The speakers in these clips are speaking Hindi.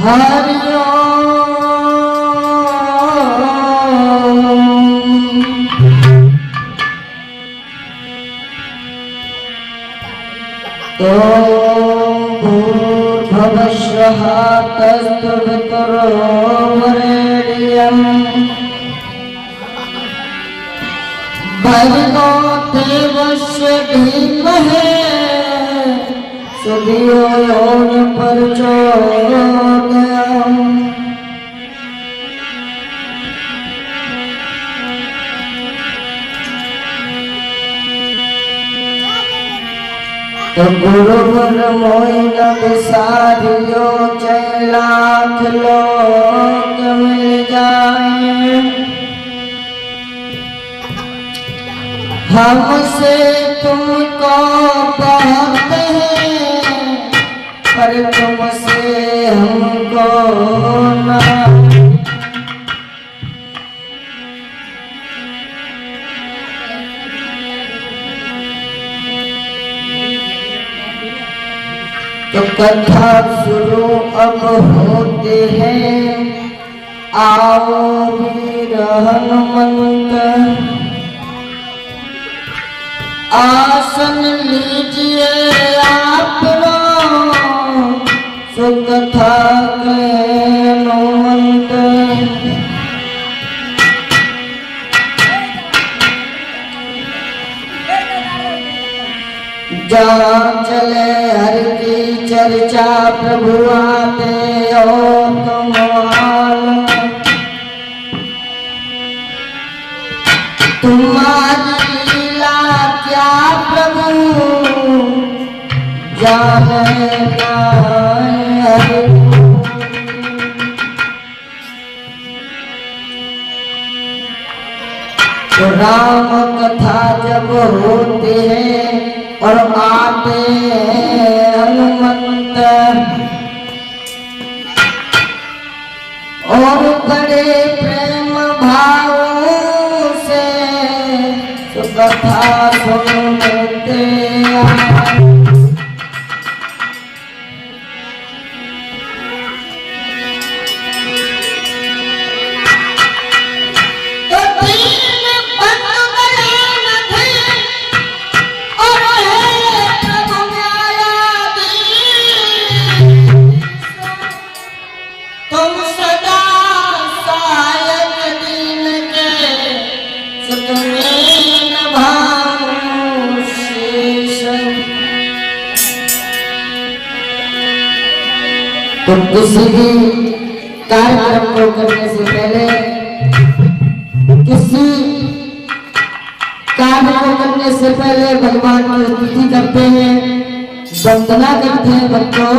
भूर्भुवस्सुहातस्तुवितुर्वरेण्यं भर्गो देवस्य धीमहि धियो यो न प्रचोदयात्। तो गुरुवर मोइन विसारियो चाहे लाख लोक मिल जाए, हमसे तुमको बहुत है पर तुमसे हमको ना। तो कथा शुरू अब होते हैं, आओ वीर हनुमंत आसन लीजिए आप लोग, सो कथा के हनुमंत। जहाँ चले हर की चर्चा प्रभु आते और कमाल, तुम्हारी लीला क्या प्रभु जानेगा हरि। तो राम कथा जब होती है और आते हनुमंत और बड़े प्रेम भाव से कथा सुनते तो किसी भी कार्यक्रम को करने से पहले, किसी कार्य को करने से पहले भगवान की स्तुति करते हैं, वंदना करते हैं। बच्चों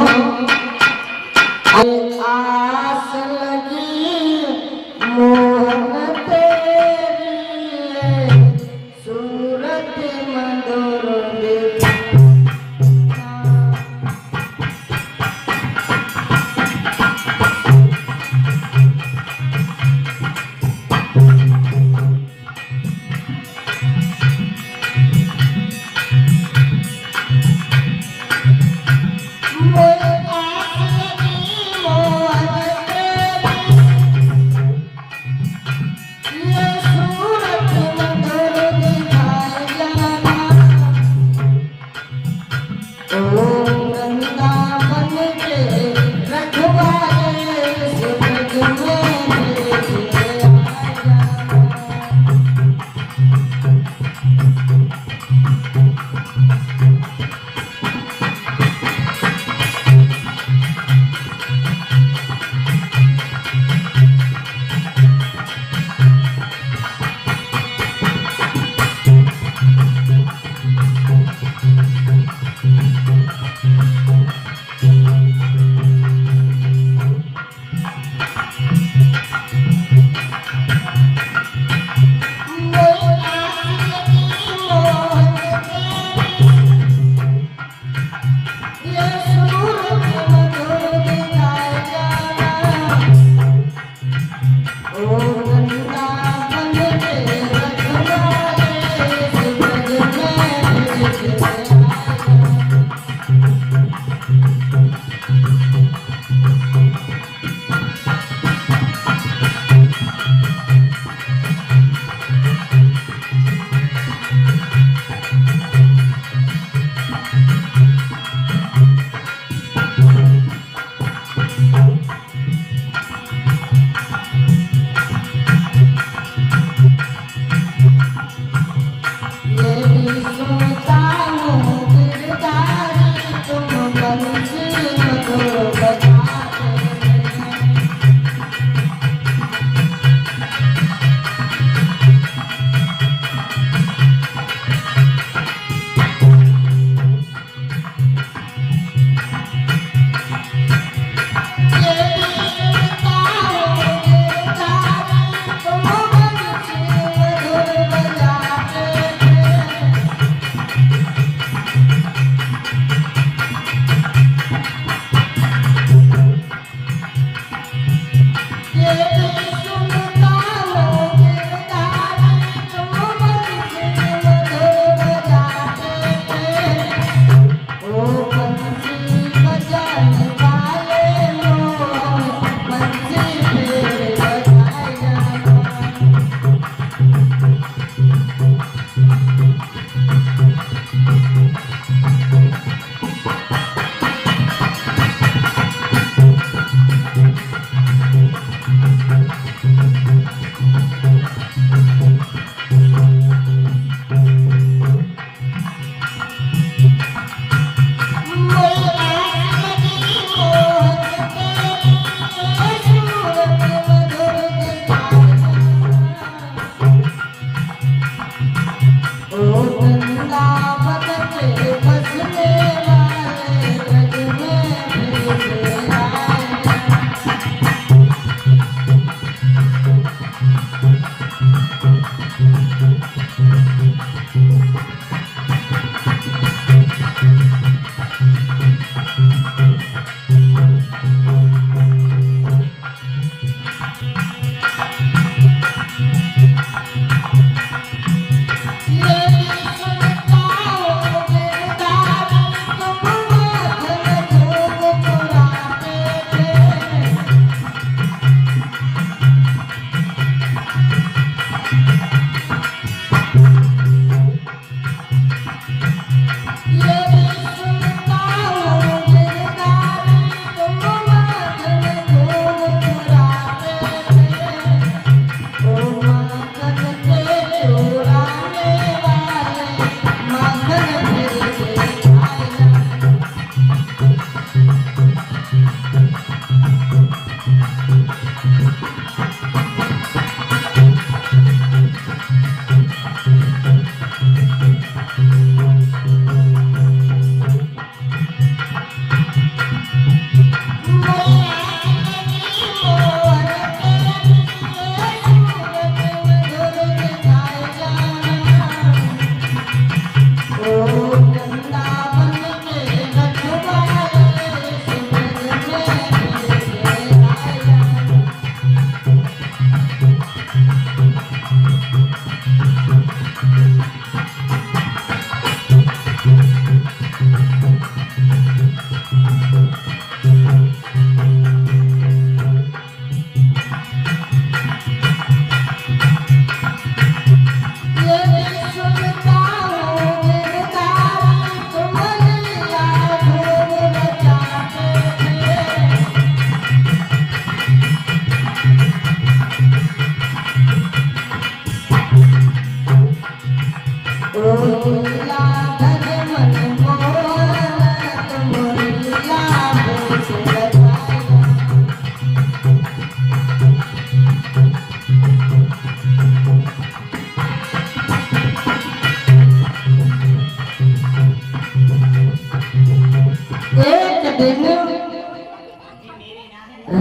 आस लगी मोहन तेरी सूरत मधुर देखा।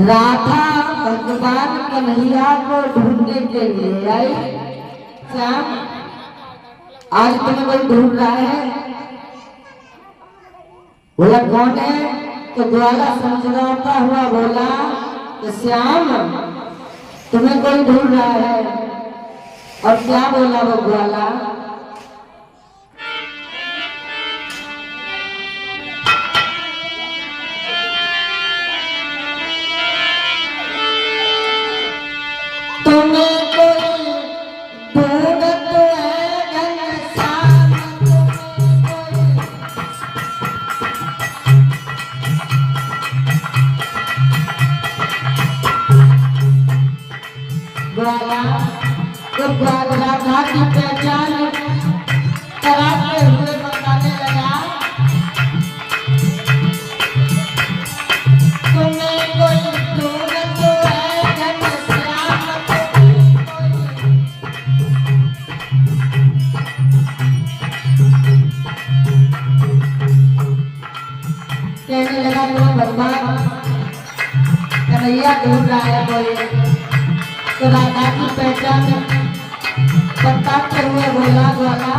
राधा भगवान कन्हैया को ढूंढने के लिए आई। श्याम, आज तुम्हें कोई ढूंढ रहा है? बोला कौन है? तो ग्वाला समझौता हुआ बोला कि श्याम, तुम्हें कोई ढूंढ रहा है। और क्या बोला वो ग्वाला? तुम्हें कोई ढूंढत है घनश्याम, ग्वाला तो ग्वाला राधा की पहचान कराते हुए बताने लगा, तुम्हें कोई ढूंढत है घनश्याम। कहने लगा तुम्हें भगवान कन्हैया ढूंढ रहा है कोई। तो राधा की पहचान बताते हुए बोला ग्वाला,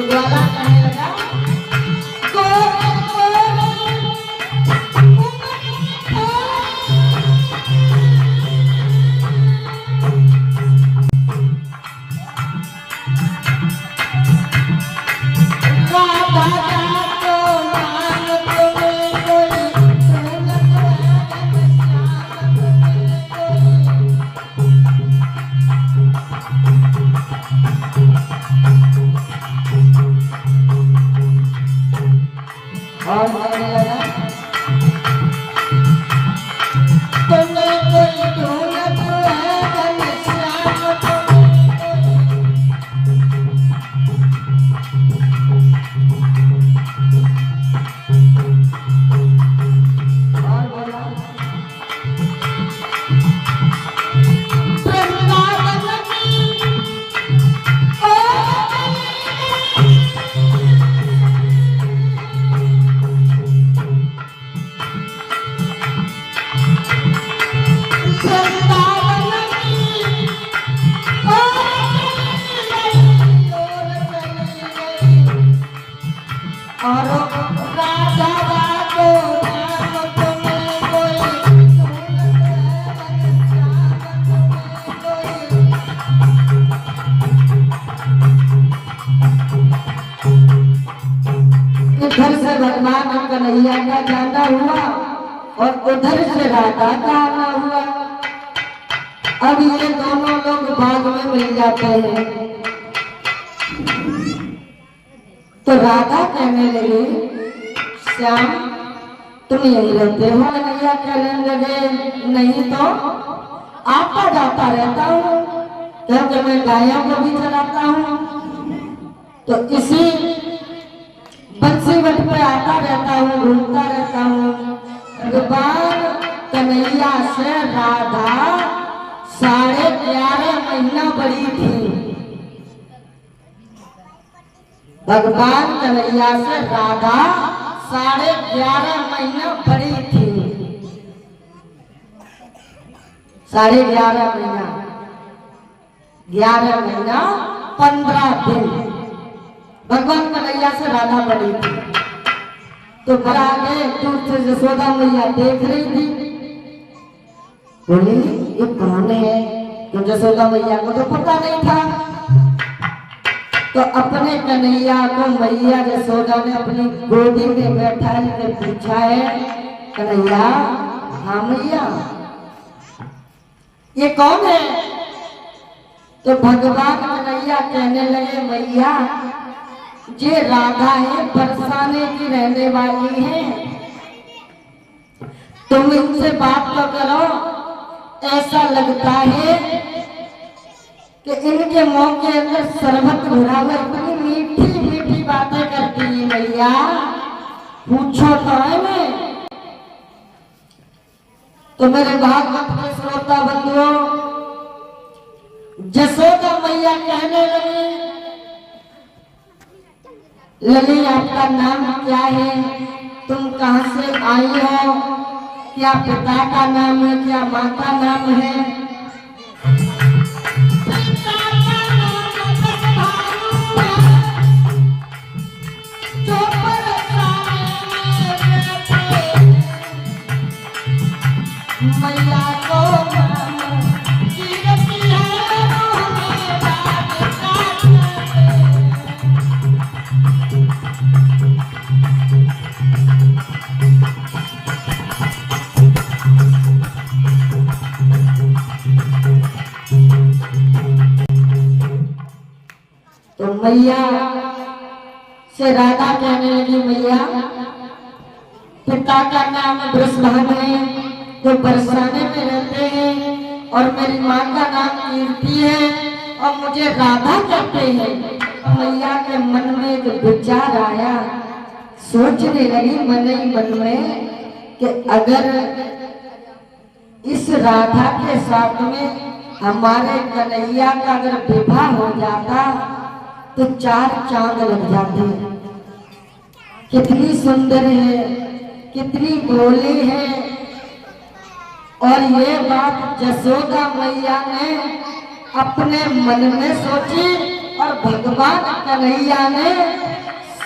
ग्वाला कहने लगा और कहने लगा, तुम्हें कोई ढूंढत है घनश्याम। और बोला वृंदावन की और राधा को धाम तुम्हें कोई इधर से भगवान कन्हैया का जाना हुआ और उधर से राधा का आना हुआ। अब ये दोनों लोग बाग में मिल जाते हैं। तो राधा कहने लगी श्याम तुम यही रहते हो? कन्हैया कहने लगे नहीं तो आता जाता रहता हूँ, क्योंकि मैं गायों को भी चलाता हूँ, तो इसी बंसीवट पे आता रहता हूँ, घूमता रहता हूँ। भगवान कन्हैया से राधा 11.5 महीना बड़ी थी। भगवान कन्हैया से राधा 11.5 महीना बड़ी थी। 11.5 महीना, 11 महीना 15 दिन भगवान कन्हैया से राधा बड़ी थी। तो घर आगे दूर से यशोदा मैया देख रही थी, बोली ये कौन है? तो यशोदा मैया को तो पता नहीं था। तो अपने कन्हैया को मैया यशोदा ने अपनी गोदी में बैठा के पूछा है, कन्हैया हाँ मैया ये कौन है? तो भगवान कन्हैया कहने लगे मैया ये राधा है, बरसाने की रहने वाली है, तुम इनसे बात तो करो। ऐसा लगता है कि इनके मुंह के अंदर शरबत भरा हुआ, इतनी मीठी मीठी बातें करती है मैया, पूछो तो है मैं। तो मेरे भागवत के श्रोता बंधुओं, यशोदा मैया कहने लगी आपका नाम क्या है? तुम कहाँ से आई हो? क्या पिता का नाम है, क्या माँ का नाम है? पिता का नाम भानु है, जो बरसाने में मैया को मैया से राधा कहने लगी मैया पिता का नाम वृषभान है, जो बरसाने में रहते हैं, और मेरी माँ का नाम कीर्ति है और मुझे राधा कहते हैं। मैया के मन में एक विचार आया, सोचने लगी मन ही मन में कि अगर इस राधा के साथ में हमारे कन्हैया का अगर विवाह हो जाता तो 4 चांद लग जाते। कितनी सुंदर है, कितनी भोली है। और ये बात यशोदा मैया ने अपने मन में सोची और भगवान कन्हैया ने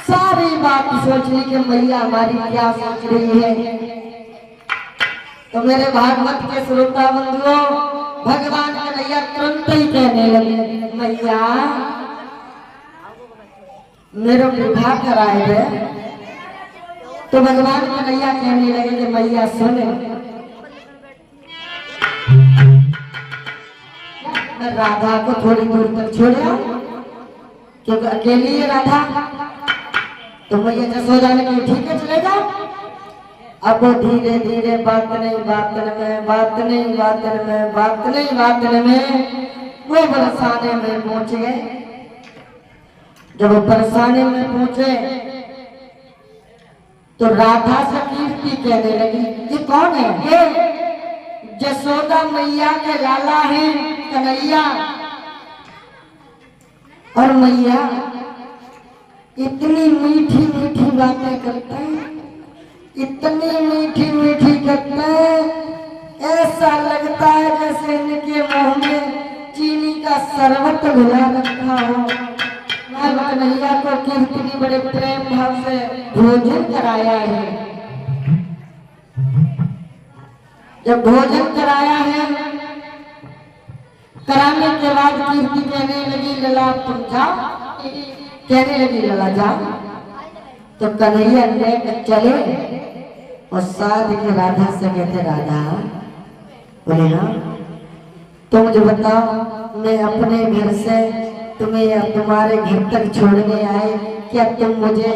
सारी बात सोच ली कि मैया हमारी क्या सोच रही है। तो मेरे भागवत के श्रोता बंधुओं, भगवान कन्हैया तुरंत ही कहने लगे मैया मेरे विवाह कराए गए। तो भगवान कन्हैया कहने लगे कि मैया सुने, मैं राधा को थोड़ी दूर तक छोड़ा क्योंकि अकेली है राधा। तो मैया यशोदा ने कहा ठीक है चलेगा। अब वो धीरे धीरे बातने में वो बरसाने में पहुंच गए। जब वो बरसाने में पहुंचे तो राधा से कीर्ति कहने लगी ये कौन है? ये यशोदा मैया के लाला हैं कन्हैया। और मैया इतनी मीठी मीठी बातें करते हैं, इतनी मीठी मीठी करते हैं, ऐसा लगता है जैसे इनके मुंह में चीनी का शरबत घुला रखा हो। अब कन्हैया को कीर्ति की बड़े प्रेम भाव से भोजन कराया है। जब भोजन कराया है, कराने के बाद कीर्ति कहने लगी लला तुम जाओ, कहने लगी लला जाओ। तो कन्हैया लेकर चले और साथ के राधा से कहते राधा, बोले हाँ तुम मुझे बताओ, मैं अपने घर से तुम्हें या तुम्हारे घर तक छोड़ने आए, क्या तुम मुझे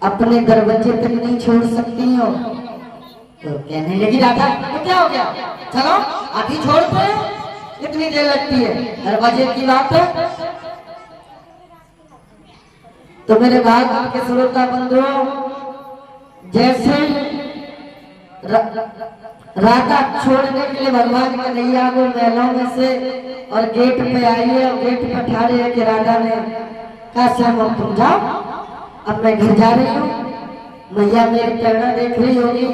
अपने दरवाजे तक नहीं छोड़ सकती हो? तो कहने लगी राधा तो क्या हो गया, चलो आधी छोड़ते, इतनी देर लगती है, दरवाजे की बात है। तो मेरे भाई के श्रोता बंधुओं, जैसे राधा छोड़ने के लिए भगवान कन्हैया को महलों में से और गेट पे आई है और गेट पे ठाड़े है कि राधा ने कहा श्याम अब तुम जाओ, अब मैं घर जा रही हूँ। मैया मेरी प्रेरणा देख रही होगी,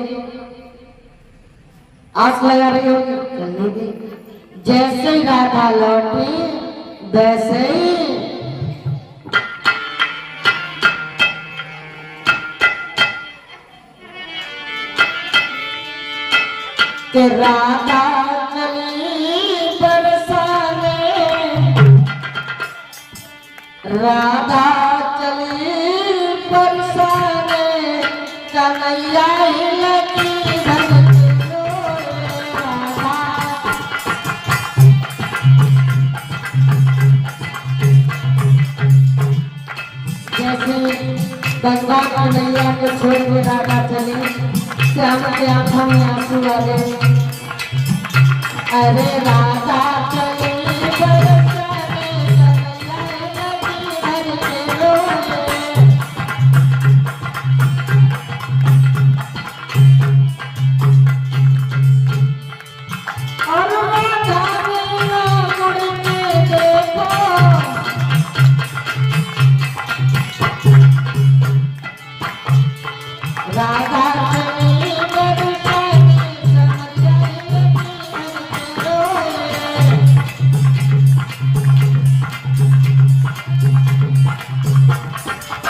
आस लगा रही होगी, चलने दी। जैसे ही राधा लौटी वैसे ही कि राधा चली बरसाने, राधा चली बरसाने, कन्हैया ही लगी भगवान कन्हैया को छोड़ के राधा चली, श्याम के आंखों में आंसू आ गए। अरे राधा